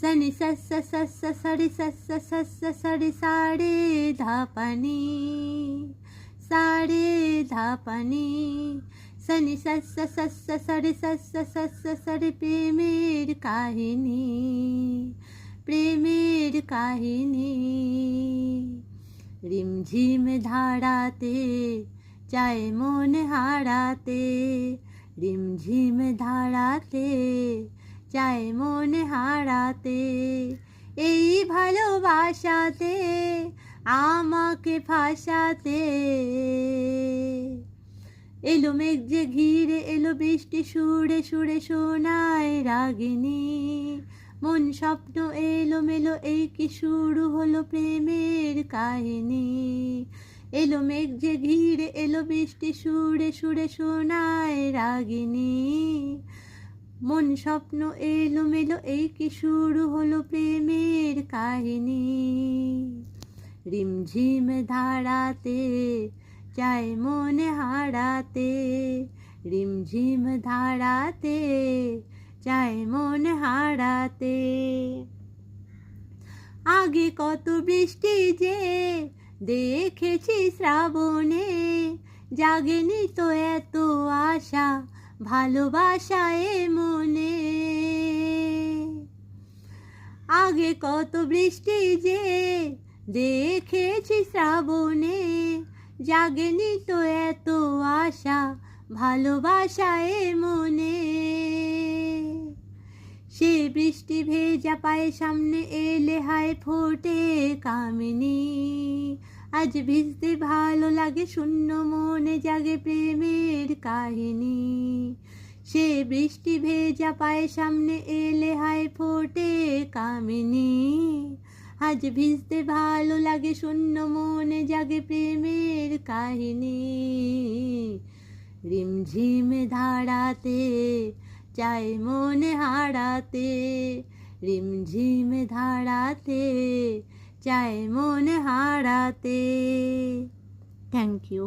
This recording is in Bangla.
सनि सस्स सस्स सरि सस्स सस्स सरि सारे धापनी सारे धापनी सनि सस्स सस्स सरि सस्स सस्स सरि प्रेमेर काहिनी प्रेमेर काहिनी रिमझिम धाराते चाय मन हाराते रिमझिम धाराते চায় মন হারাতে এই ভালোবাসাতে আমাকে ফাঁসাতে এলো মেঘ যে ঘিরে এলো বৃষ্টি সুরে সুরে শোনায় রাগিনী মন স্বপ্ন এলো মেলো এই কি শুরু হলো প্রেমের কাহিনী এলো মেঘ যে ঘিরে এলো বৃষ্টি সুরে সুরে শোনায় রাগিনী মন স্বপ্ন এলো মেলো এই কি শুরু হলো প্রেমের কাহিনী রিমঝিম ধারাতে চায় মন হারাতে রিমঝিম ধারাতে চায় মন হারাতে আগে কত বৃষ্টি যে দেখেছি শ্রাবণে জাগেনি তো এত আশা ভালোবাসায় মনে আগে কত বৃষ্টি যে দেখেছি শ্রাবণে জাগেনি তো এত আশা ভালোবাসায় মনে সে বৃষ্টি ভেজা পায়ে সামনে এলে হায় ফোটে কামিনী আজ ভিজতে ভালো লাগে শূন্য মনে জাগে প্রেমের কাহিনী সে বৃষ্টি ভেজা পায়ে সামনে এলে হায় ফোটে কামিনী আজ ভিজতে ভালো লাগে শূন্য মনে জাগে প্রেমের কাহিনী রিমঝিম ধারাতে চায় মন হারাতে রিমঝিম ধারাতে চায় মন হারাতে। Thank you.